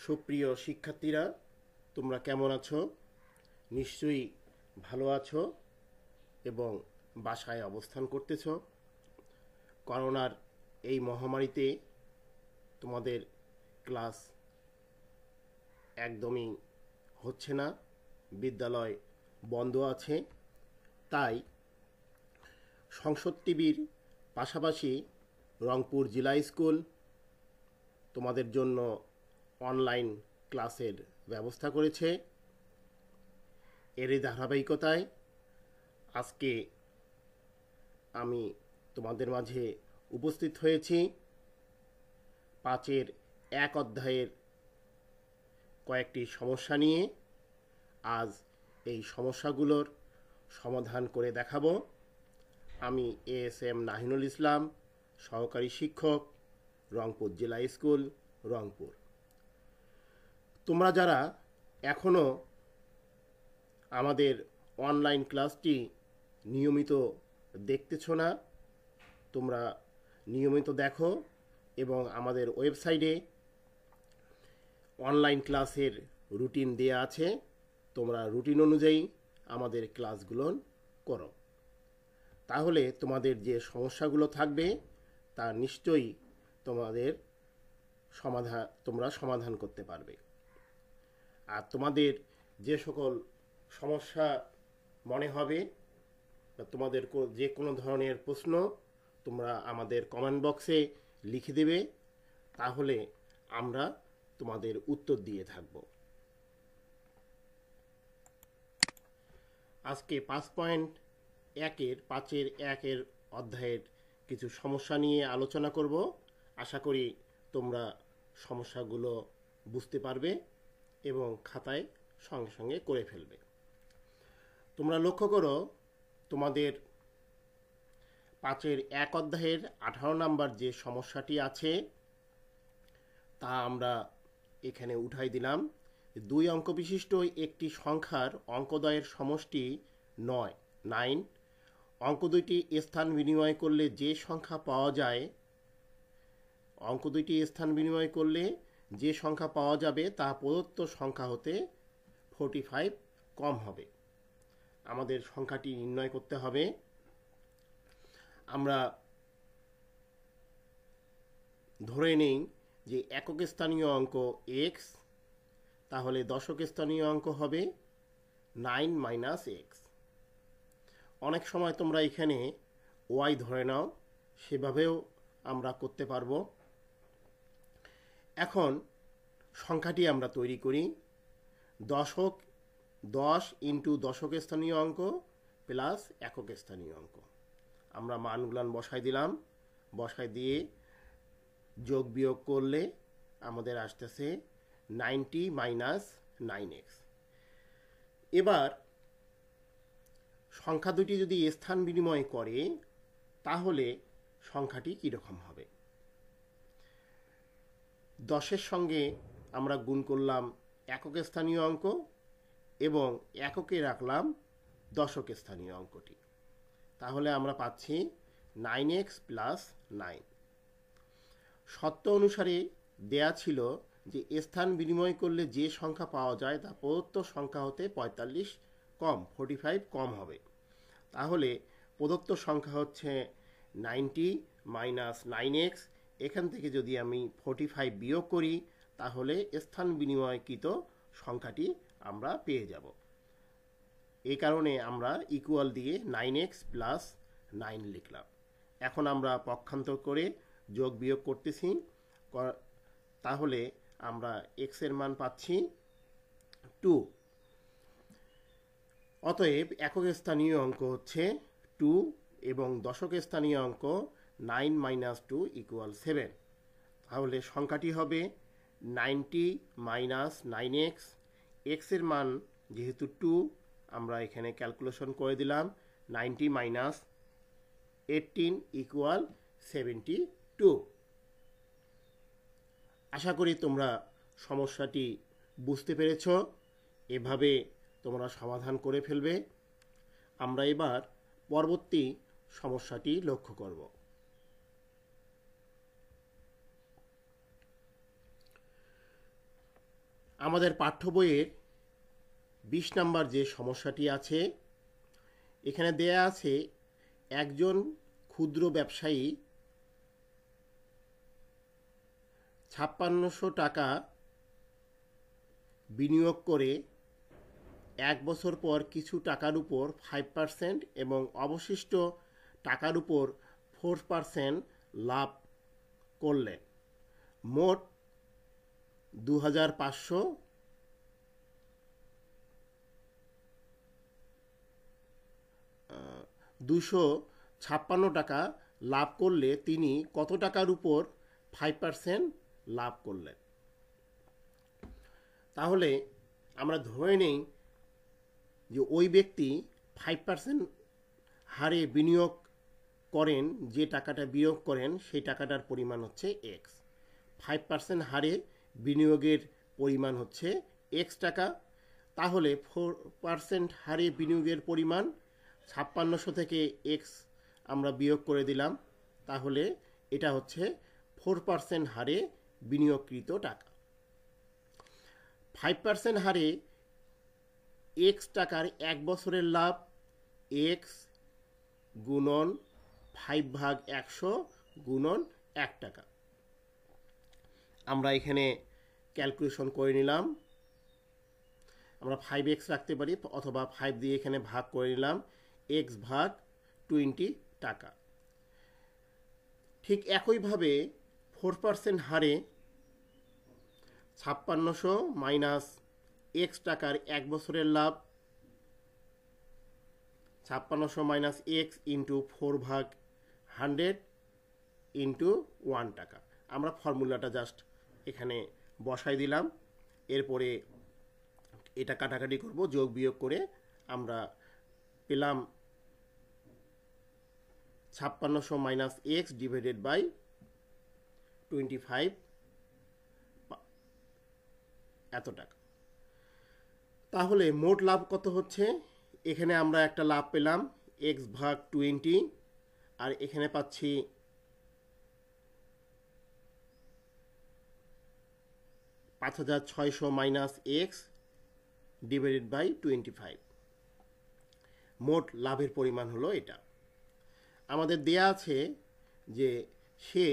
সুপ্রিয় শিক্ষার্থীরা, তোমরা কেমন আছো? নিশ্চয়ই ভালো আছো এবং বাসায় অবস্থান করতেছ। করোনার এই মহামারীতে তোমাদের ক্লাস একদমই হচ্ছে না, বিদ্যালয় বন্ধ আছে। তাই সংসদ টিভির পাশাপাশি রংপুর জেলা স্কুল তোমাদের জন্য অনলাইন ক্লাসের ব্যবস্থা করেছে। এরই ধারাবাহিকতায় আজকে আমি তোমাদের মাঝে উপস্থিত হয়েছি 5-এর 1 অধ্যায়ের কয়েকটি সমস্যা নিয়ে। আজ এই সমস্যাগুলোর সমাধান করে দেখাবো। আমি ASM নাহিনুল ইসলাম, সহকারী শিক্ষক, রংপুর জেলা স্কুল, রংপুর। তোমরা যারা এখনও আমাদের অনলাইন ক্লাসটি নিয়মিত দেখতেছ না, তোমরা নিয়মিত দেখো এবং আমাদের ওয়েবসাইটে অনলাইন ক্লাসের রুটিন দেয়া আছে। তোমরা রুটিন অনুযায়ী আমাদের ক্লাসগুলো করো, তাহলে তোমাদের যে সমস্যাগুলো থাকবে তা নিশ্চয়ই তোমরা সমাধান করতে পারবে। আর তোমাদের যে সকল সমস্যা মনে হবে বা তোমাদের যে কোনো ধরনের প্রশ্ন তোমরা আমাদের কমেন্ট বক্সে লিখে দেবে, তাহলে আমরা তোমাদের উত্তর দিয়ে থাকব। আজকে 5.1-এর 1 অধ্যায়ের কিছু সমস্যা নিয়ে আলোচনা করব। আশা করি তোমরা সমস্যাগুলো বুঝতে পারবে এবং খাতায় সঙ্গে সঙ্গে করে ফেলবে। তোমরা লক্ষ্য করো, তোমাদের 5-এর 1 অধ্যায়ের 18 নম্বর যে সমস্যাটি আছে তা আমরা এখানে উঠাই দিলাম। 2 অঙ্ক বিশিষ্ট একটি সংখ্যার অঙ্কদ্বয়ের সমষ্টি 9। অঙ্ক দুইটি স্থান বিনিময় করলে যে সংখ্যা পাওয়া যাবে তা প্রদত্ত সংখ্যা হতে 45 কম হবে। আমাদের সংখ্যাটি নির্ণয় করতে হবে। আমরা ধরে নেই যে একক স্থানীয় অঙ্ক x, তাহলে দশক স্থানীয় অঙ্ক হবে 9 - x। অনেক সময় তোমরা এখানে y ধরে নাও, সেভাবেও আমরা করতে পারবো। এখন সংখ্যাটি আমরা তৈরি করি। 10 × দশক স্থানীয় অঙ্ক প্লাস একক স্থানীয় অঙ্ক। আমরা মানগুলান বসাই দিলাম, বসাই দিয়ে যোগ বিয়োগ করলে আমাদের আসতেছে 90 - 9x। এবার সংখ্যা দুটি যদি স্থান বিনিময় করে তাহলে সংখ্যাটি কীরকম হবে? 10-এর সঙ্গে আমরা গুণ করলাম একক স্থানীয় অঙ্ক এবং এককে রাখলাম দশক স্থানীয় অঙ্কটি, তাহলে আমরা পাচ্ছি 9x + 9। সত্য অনুসারে দেয়া ছিল যে স্থান বিনিময় করলে যে সংখ্যা পাওয়া যায় তা প্রদত্ত সংখ্যা হতে 45 কম হবে। তাহলে প্রদত্ত সংখ্যা হচ্ছে 90 - 9x। এখান থেকে যদি আমি 45 বিয়োগ করি তাহলে স্থান বিনিময়কৃত সংখ্যাটি আমরা পেয়ে যাব। এই কারণে আমরা ইকুয়াল দিয়ে 9x + 9 লিখলাম। এখন আমরা পক্ষান্তর করে যোগ বিয়োগ করতেছি, তাহলে আমরা x এর মান পাচ্ছি 2। অতএব একক স্থানীয় অঙ্ক হচ্ছে 2 এবং দশক স্থানীয় অঙ্ক 9 - 2 = 7। তাহলে সংখ্যাটি হবে 90 - 9x। x এর মান যেহেতু 2, আমরা এখানে ক্যালকুলেশন করে দিলাম। 90 - 18 = 72। আশা করি তোমরা সমস্যাটি বুঝতে পেরেছ। এভাবে তোমরা সমাধান করে ফেলবে। আমরা এবার পরবর্তী সমস্যাটি লক্ষ্য করব। আমাদের পাঠ্য বইয়ের 20 নম্বর যে সমস্যাটি আছে, এখানে দেয়া আছে একজন ক্ষুদ্র ব্যবসায়ী 5600 টাকা বিনিয়োগ করে 1 বছর পর কিছু টাকার উপর 5% এবং অবশিষ্ট টাকার উপর 4% লাভ করলেন। মোট 2,500 টাকা লাভ করলে তিনি কত টাকার উপর 5% লাভ করলেন? তাহলে আমরা ধরে নেই যে ওই ব্যক্তি 5% হারে বিনিয়োগ করেন, যে টাকাটা বিনিয়োগ করেন সেই টাকাটার পরিমাণ হচ্ছে এক্স। 5% হারে বিনিয়োগের পরিমাণ হচ্ছে এক্স টাকা। তাহলে 4% হারে বিনিয়োগের পরিমাণ 5600 থেকে এক্স আমরা বিয়োগ করে দিলাম, তাহলে এটা হচ্ছে 4% হারে বিনিয়োগকৃত টাকা। 5% হারে এক্স টাকার 1 বছরের লাভ এক্স গুণন 5/100 গুণন 1 টাকা। আমরা এখানে ক্যালকুলেশন করে নিলাম। আমরা 5x রাখতে পারি অথবা 5 দিয়ে এখানে ভাগ করে নিলাম, x ভাগ 20 টাকা। ঠিক একইভাবে 4% হারে 5600 মাইনাস এক্স টাকার 1 বছরের লাভ 5600 মাইনাস এক্স ইন্টু 4/100 ইন্টু 1 টাকা। আমরা ফর্মুলাটা জাস্ট এখানে বসাই দিলাম, এরপরে এটা কাটাকাটি করব, যোগ বিয়োগ করে আমরা পেলাম 5600 মাইনাস এক্স ডিভাইডেড বাই 25 এত টাকা। তাহলে মোট লাভ কত হচ্ছে? এখানে আমরা একটা লাভ পেলাম এক্স ভাগ 20, আর এখানে পাচ্ছি 5600 মাইনাস এক্স ডিভাইডেড বাই 25। মোট লাভের পরিমাণ হলো এটা। আমাদের দেয়া আছে যে সে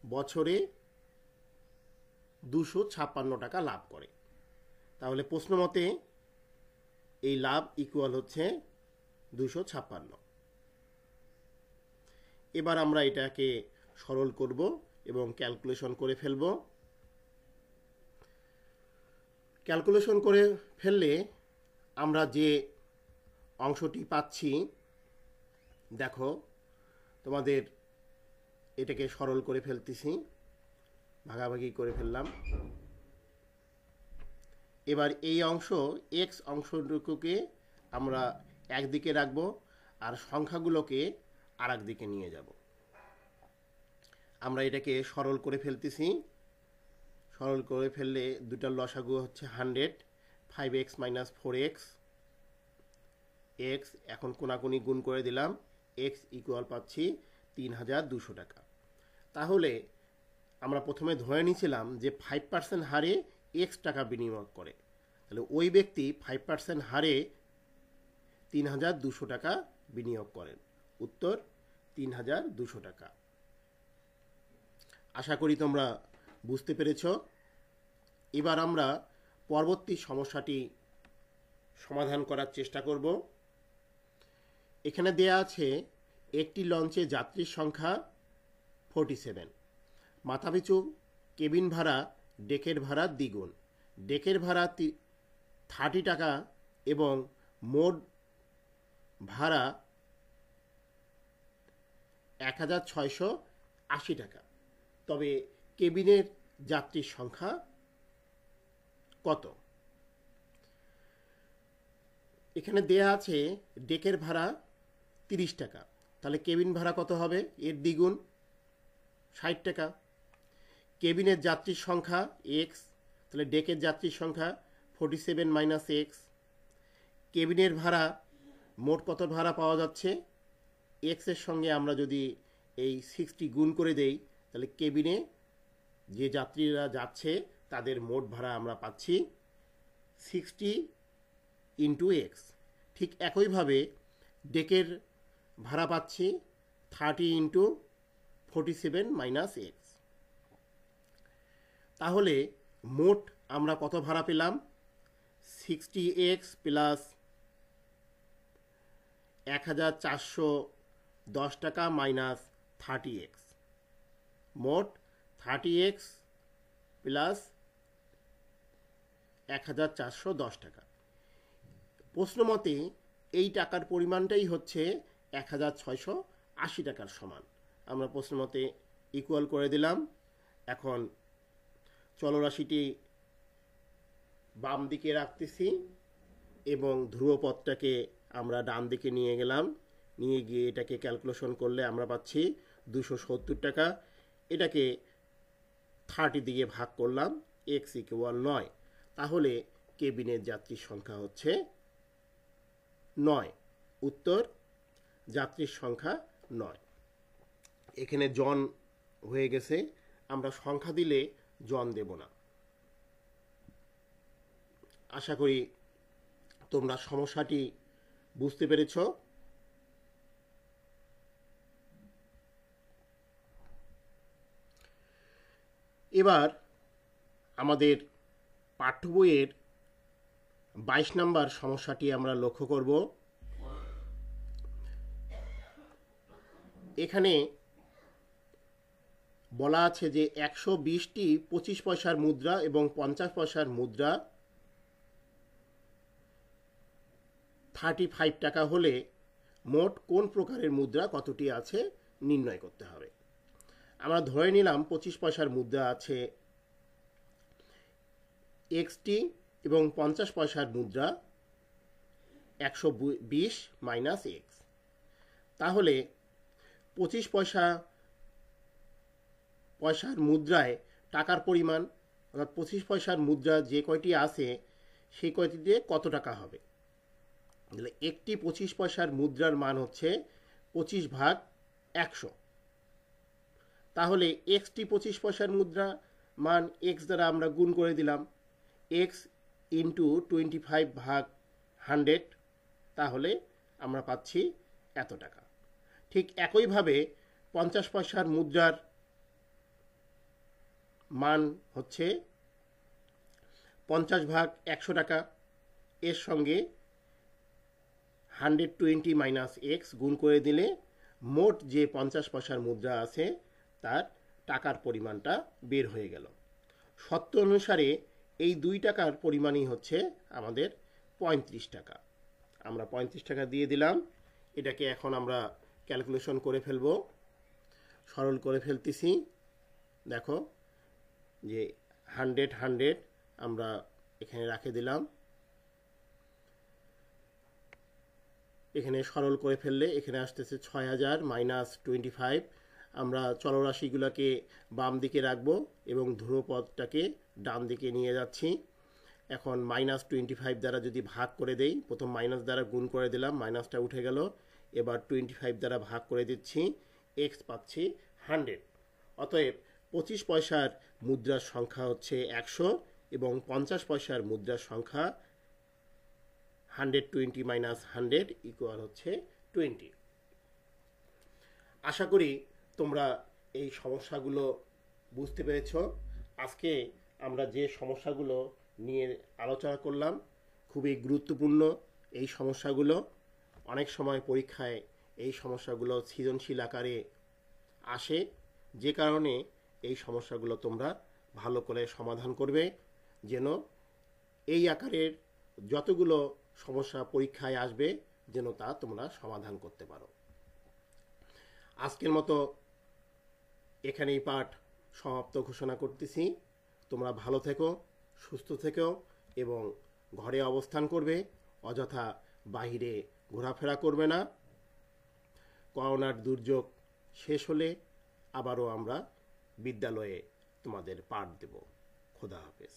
বছরে 256 টাকা লাভ করে। তাহলে প্রশ্ন মতে এই লাভ ইকুয়াল হচ্ছে 256। এবার আমরা এটাকে সরল করব এবং ক্যালকুলেশন করে ফেলব। ক্যালকুলেশন করে ফেললে আমরা যে অংশটি পাচ্ছি, দেখো তোমাদের এটাকে সরল করে ফেলতেছি, ভাগাভাগি করে ফেললাম। এবার এই অংশ এক্স অংশটুকুকে আমরা একদিকে রাখবো আর সংখ্যাগুলোকে আর একদিকে নিয়ে যাব। আমরা এটাকে সরল করে ফেলতেছি। সরল করে ফেললে দুটার লসাগু হচ্ছে 100, 5x মাইনাস 4x, এক্স এখন কোনাকুনি গুণ করে দিলাম, এক্স ইকুয়াল পাচ্ছি 3200 টাকা। তাহলে আমরা প্রথমে ধরে নিয়েছিলাম যে 5% হারে এক্স টাকা বিনিয়োগ করে, তাহলে ওই ব্যক্তি 5% হারে 3200 টাকা বিনিয়োগ করেন। উত্তর 3200 টাকা। আশা করি তোমরা বুঝতে পেরেছ। এবার আমরা পরবর্তী সমস্যাটি সমাধান করার চেষ্টা করব। এখানে দেয়া আছে একটি লঞ্চে যাত্রীর সংখ্যা 47, মাথাপিছু কেবিন ভাড়া ডেকের ভাড়া দ্বিগুণ, ডেকের ভাড়া 30 টাকা এবং মোট ভাড়া 1680 টাকা। তবে কেবিনের যাত্রীর সংখ্যা কত? এখানে দেয়া আছে ডেকের ভাড়া 30 টাকা, তাহলে কেবিন ভাড়া কত হবে? এর দ্বিগুণ 60 টাকা। কেবিনের যাত্রীর সংখ্যা এক্স, তাহলে ডেকের যাত্রীর সংখ্যা 47 মাইনাস এক্স। কেবিনের ভাড়া মোট কত ভাড়া পাওয়া যাচ্ছে? এক্সের সঙ্গে আমরা যদি এই 60 গুণ করে দেই, তাহলে কেবিনে যে যাত্রীরা যাচ্ছে তাদের মোট ভাড়া আমরা পাচ্ছি 60 ইন্টু এক্স। ঠিক একইভাবে ডেকের ভাড়া পাচ্ছি 30 ইন্টু 47 মাইনাস এক্স। তাহলে মোট আমরা কত ভাড়া পেলাম? 60x প্লাস 1410 টাকা মাইনাস 30x, মোট 30x প্লাস 1410 টাকা। প্রশ্নমতে এই টাকার পরিমাণটাই হচ্ছে 1680 টাকার সমান। আমরা প্রশ্নমতে ইকুয়াল করে দিলাম। এখন চলরাশিটি বাম দিকে রাখতেছি এবং ধ্রুবপদটাকে আমরা ডান দিকে নিয়ে গেলাম। নিয়ে গিয়ে এটাকে ক্যালকুলেশন করলে আমরা পাচ্ছি 270 টাকা। এটাকে 30 দিয়ে ভাগ করলাম, এক্স ইকুয়াল 9। তাহলে কেবিনের যাত্রীর সংখ্যা হচ্ছে 9। উত্তর যাত্রীর সংখ্যা 9। এখানে জন হয়ে গেছে, আমরা সংখ্যা দিলে জন দেব না। আশা করি তোমরা সমস্যাটি বুঝতে পেরেছ। এবার আমাদের পাঠ্য বইয়ের 22 নম্বর সমস্যাটি আমরা লক্ষ্য করব। এখানে বলা আছে যে 120টি 25 পয়সার মুদ্রা এবং 50 পয়সার মুদ্রা 35 টাকা হলে মোট কোন প্রকারের মুদ্রা কতটি আছে নির্ণয় করতে হবে। আমরা ধরে নিলাম 25 পয়সার মুদ্রা আছে এক্সটি এবং 50 পয়সার মুদ্রা 120 মাইনাস এক্স। তাহলে 25 পয়সার মুদ্রায় টাকার পরিমাণ, অর্থাৎ 25 পয়সার মুদ্রা যে কয়টি আছে সেই কয়টি দিয়ে কত টাকা হবে। তাহলে একটি 25 পয়সার মুদ্রার মান হচ্ছে 25 ভাগ 100। তাহলে এক্সটি 25 পয়সার মুদ্রা মান এক্স দ্বারা আমরা গুণ করে দিলাম, এক্স ইন্টু 25 ভাগ 100, তাহলে আমরা পাচ্ছি এত টাকা। ঠিক একইভাবে 50 পয়সার মুদ্রার মান হচ্ছে 50 ভাগ 100 টাকা, এর সঙ্গে 120 মাইনাস এক্স গুণ করে দিলে মোট যে 50 পয়সার মুদ্রা আছে তার টাকার পরিমাণটা বের হয়ে গেল। সত্য অনুসারে এই 2 টাকার পরিমাণই হচ্ছে আমাদের 35 টাকা। আমরা 35 টাকা দিয়ে দিলাম। এটাকে এখন আমরা ক্যালকুলেশন করে ফেলব, সরল করে ফেলতেছি। দেখো যে 100 আমরা এখানে রাখে দিলাম। এখানে সরল করে ফেললে এখানে আসতেছে 6000 মাইনাস 25। আমরা চলরাশিগুলোকে বাম দিকে রাখবো এবং ধ্রুবপদটাকে ডান দিকে নিয়ে যাচ্ছি। এখন মাইনাস 25 দ্বারা যদি ভাগ করে দেই, প্রথম মাইনাস দ্বারা গুণ করে দিলাম, মাইনাসটা উঠে গেল। এবার 25 দ্বারা ভাগ করে দিচ্ছি, এক্স পাচ্ছি 100। অতএব 25 পয়সার মুদ্রার সংখ্যা হচ্ছে 100 এবং 50 পয়সার মুদ্রার সংখ্যা 120 মাইনাস 100 ইকুয়াল হচ্ছে 20। আশা করি তোমরা এই সমস্যাগুলো বুঝতে পেরেছ। আজকে আমরা যে সমস্যাগুলো নিয়ে আলোচনা করলাম খুবই গুরুত্বপূর্ণ। এই সমস্যাগুলো অনেক সময় পরীক্ষায় এই সমস্যাগুলো সৃজনশীল আকারে আসে, যে কারণে এই সমস্যাগুলো তোমরা ভালো করে সমাধান করবে, যেন এই আকারের যতগুলো সমস্যা পরীক্ষায় আসবে যেন তা তোমরা সমাধান করতে পারো। আজকের মতো এখানেই পাঠ সমাপ্ত ঘোষণা করতেছি। তোমরা ভালো থেকো, সুস্থ থেকো এবং ঘরে অবস্থান করবে, অযথা বাহিরে ঘোরাফেরা করবে না। করোনার দুর্যোগ শেষ হলে আবারও আমরা বিদ্যালয়ে তোমাদের পাঠ দেব। খোদা হাফেজ।